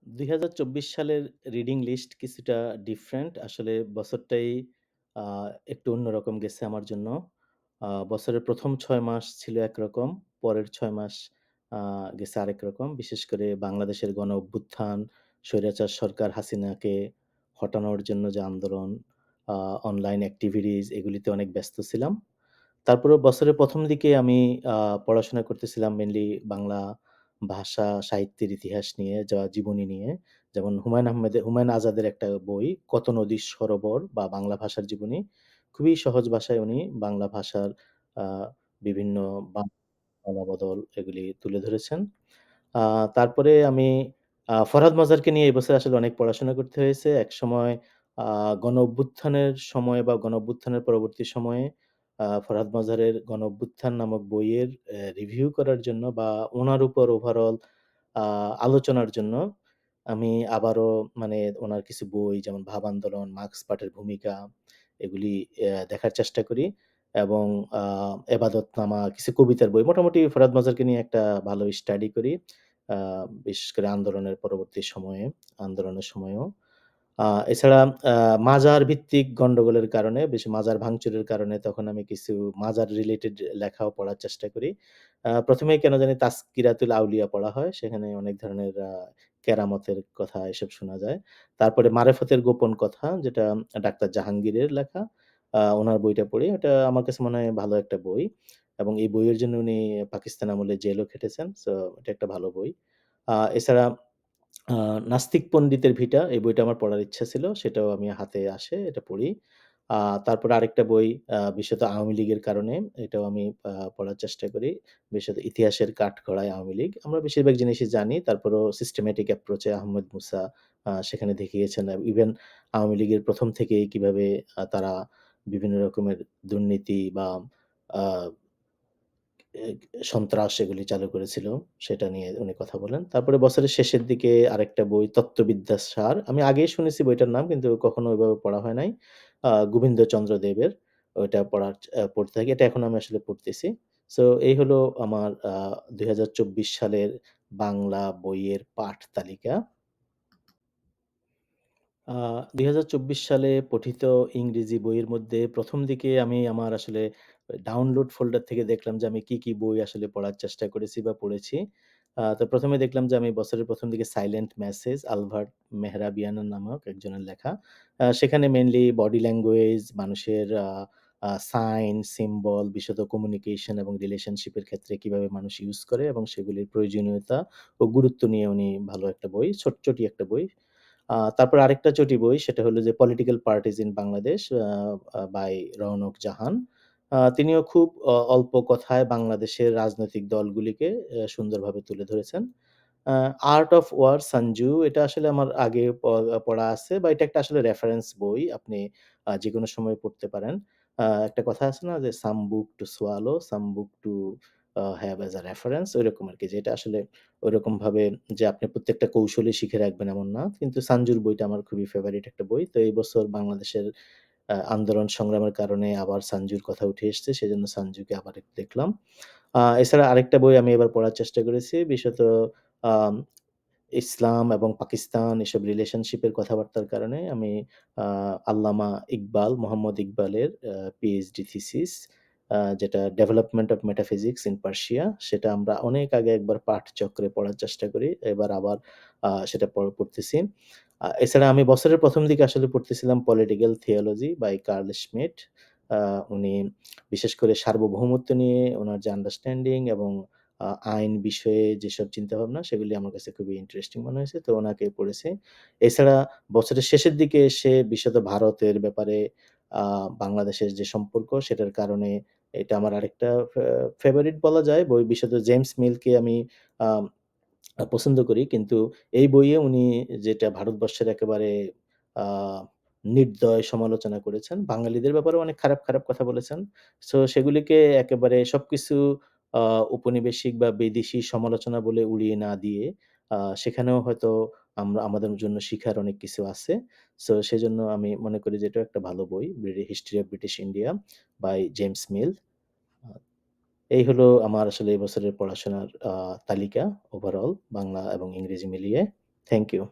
২০২৪ সালের reading list কিছুটা different. আসলে বছরটাই আ একটু অন্যরকম গেছে আমার জন্য। বছরের ১ম ৬ মাস ছিল একরকম, পরের ৬ মাস আ গেছে আরেক রকম। বিশেষ করে বাংলাদেশের গণ-অভ্যুত্থান, স্বৈরাচার সরকার হাসিনাকে হটানোর জন্য যে আন্দোলন, আ অনলাইন এক্টিভিটিস এগুলিতে অনেক ব্যস্ত ছিলাম। তারপরেও বছরের ১ম দিকে আমি আ পড়াশোনা করতেছিলাম মেইনলি বাংলা ভাষা, সাহিত্যের ইতিহাস নিয়ে, জীবনী নিয়ে। যেমন হুমায়ূন আজাদের একটা বই 'কত নদীর সরোবর' বা বাংলা ভাষার জীবনী। খুবই সহজ ভাষায় উনি বাংলা ভাষার আ বিভিন্ন অলবদল এগুলি তুলে ধরেছেন। আ তারপরে আমি ফরহাদ মজারকে নিয়ে এবছর আসলে অনেক পড়াশোনা করতে হয়েছে। একসময় আ গণ-অভ্যুত্থানের সময় বা গণ-অভ্যুত্থানের পরবর্তী সময়ে ফরহাদ মজারের 'গণ-অভ্যুত্থান' নামক বইয়ের রিভিউ করার জন্য বা উনার উপর ওভারঅল আ আলোচনার জন্য আমি আবারও মানে উনার কিছু বই যেমন 'ভাব আন্দোলন', 'মার্ক্স পার্টের ভূমিকা' এগুলি দেখার চেষ্টা করি এবং আ 'এবাদতনামা' কিছু কবিতার বই। মোটামুটি ফরহাদ মজারকে নিয়ে একটা ভালো স্টাডি করি। আ বিশেষ করে আন্দোলনের পরবর্তী সময়ে, আন্দোলনের সময়ও। আ এছাড়া আ মাজার ভিত্তিক গন্ডগোলের কারণে, বেশি মাজার ভাঙচুরের কারণে তখন আমি কিছু মাজার রিলেটেড লেখাও পড়ার চেষ্টা করি। ১ম এই কেন জানি 'তাজকিরাতুল আউলিয়া' পড়া হয়। সেখানে অনেক ধরনের কেরামতের কথা এসব শোনা যায়। তারপরে 'মারেফতের গোপন কথা' যেটা ডাক্তার জাহাঙ্গীরের লেখা। উনার বইটা পড়ি। ওটা আমার কাছে মনে হয় ভালো একটা বই এবং এই বইয়ের জন্য উনি পাকিস্তান আমলে জেলও খেটেছেন। সো এটা একটা ভালো বই। এছাড়া আ 'নাস্তিক পণ্ডিতের ভিটা' এই বইটা আমার পড়ার ইচ্ছা ছিল। সেটাও আমি হাতে আসে, এটা পড়ি। আ তারপরে আরেকটা বই বিশেষত আওয়ামী লীগের কারণে এটাও আমি পড়ার চেষ্টা করি। বিশেষত ইতিহাসের কাঠগড়ায় আওয়ামী লীগ। আমরা বেশিরভাগ জিনিসই জানি। তারপরেও সিস্টেমেটিক অ্যাপ্রোচ এ আহমেদ মুসা সেখানে দেখিয়েছেন। ইভেন আওয়ামী লীগের ১ম থেকেই কিভাবে তারা বিভিন্ন রকমের দুর্নীতি বা আ এ সন্ত্রাস এগুলি চালু করেছিল, সেটা নিয়ে উনি কথা বলেন। তারপরে বছরের শেষের দিকে আরেকটা বই 'তত্ত্ববিদ্যার সার'। আমি আগেই শুনেছি বইটার নাম কিন্তু কখনো ওইভাবে পড়া হয় নাই। গোবিন্দচন্দ্র দেবের। ওইটা পড়তে থাকি। এটা এখন আমি আসলে পড়তেছি। সো এই হলো আমার ২০২৪ সালের বাংলা বইয়ের পাঠ তালিকা। আ ২০২৪ সালে পঠিত ইংরেজি বইয়ের মধ্যে ১ম দিকে আমি আমার আসলে ডাউনলোড ফোল্ডার থেকে দেখলাম যে আমি কি বই আসলে পড়ার চেষ্টা করেছি বা পড়েছি। তো ১ম এ দেখলাম যে আমি বছরের ১ম দিকে 'সাইলেন্ট মেসেজ' আলবার্ট মেহরাবিয়ান নামক একজনের লেখা। সেখানে মেইনলি বডি ল্যাঙ্গুয়েজ, মানুষের আ আ সাইন, সিম্বল, বিশদ কমিউনিকেশন এবং রিলেশনশিপ এর ক্ষেত্রে কিভাবে মানুষ ইউজ করে এবং সেগুলির প্রয়োজনীয়তা ও গুরুত্ব নিয়ে উনি ভালো একটা বই, চটি একটা বই। তারপরে আরেকটা চটি বই সেটা হলো যে 'political parties in Bangladesh' by Rounaq Jahan. তিনিও খুব অল্প কথায় বাংলাদেশের রাজনৈতিক দলগুলিকে সুন্দরভাবে তুলে ধরেছেন। আ 'আর্ট অফ ওয়ার' সঞ্জু এটা আসলে আমার আগে পড়া আছে বা এটা একটা আসলে রেফারেন্স বই। আপনি যেকোনো সময় পড়তে পারেন। একটা কথা আছে না যে 'some book to swallow, some book to have as a reference' ঐরকম আরকি যে এটা আসলে ঐরকমভাবে যে আপনি প্রত্যেকটা কৌশলই শিখে রাখবেন এমন না। কিন্তু সানজুর বইটা আমার খুবই ফেভারিট একটা বই। তো এই বছর বাংলাদেশের আন্দোলন সংগ্রামের কারণে আবার সানজুর কথা উঠে এসছে। সেজন্য সানজুকে আবার একটু দেখলাম। এছাড়া আরেকটা বই আমি এবার পড়ার চেষ্টা করেছি। বিশেষত আম ইসলাম এবং পাকিস্তান এসব রিলেশনশিপ এর কথাবার্তার কারণে আমি মোহাম্মদ ইকবালের পিএইচডি থিসিস যেটা 'development of metaphysics in Persia' সেটা আমরা অনেক আগে একবার পাঠচক্রে পড়ার চেষ্টা করি। এবার আবার সেটা পড়তেছি। এছাড়া আমি বছরের ১ম দিকে আসলে পড়তেছিলাম 'political theology' by Carl schmitt। আ উনি বিশেষ করে সার্বভৌমত্ব নিয়ে উনার যে আন্ডারস্ট্যান্ডিং এবং আইন বিষয়ে যেসব চিন্তাভাবনা সেগুলি আমার কাছে খুবই ইন্টারেস্টিং মনে হয়েছে। তো ওনাকে পড়েছি। এছাড়া বছরের শেষের দিকে এসে বিশেষত ভারতের ব্যাপারে আ বাংলাদেশের যে সম্পর্ক সেটার কারণে এটা আমার আরেকটা ফেভারিট বলা যায় বই বিশেষত জেমস মিলকে আমি আম পছন্দ করি। কিন্তু এই বইয়ে উনি যেটা ভারতবর্ষের একেবারে আ নির্দয় সমালোচনা করেছেন। বাঙালিদের ব্যাপারেও অনেক খারাপ কথা বলেছেন। সো সেগুলিকে একেবারে সবকিছু আ উপনিবেশিক বা বিদেশি সমালোচনা বলে উড়িয়ে না দিয়ে সেখানেও হয়তো আমাদের জন্য শিখার অনেক কিছু আছে। সো সেজন্য আমি মনে করি যে এটাও একটা ভালো বই। 'History of British India' by James Mill. আ এই হলো আমার আসলে এই বছরের পড়াশোনার তালিকা ওভারঅল বাংলা এবং ইংরেজি মিলিয়ে। Thank you.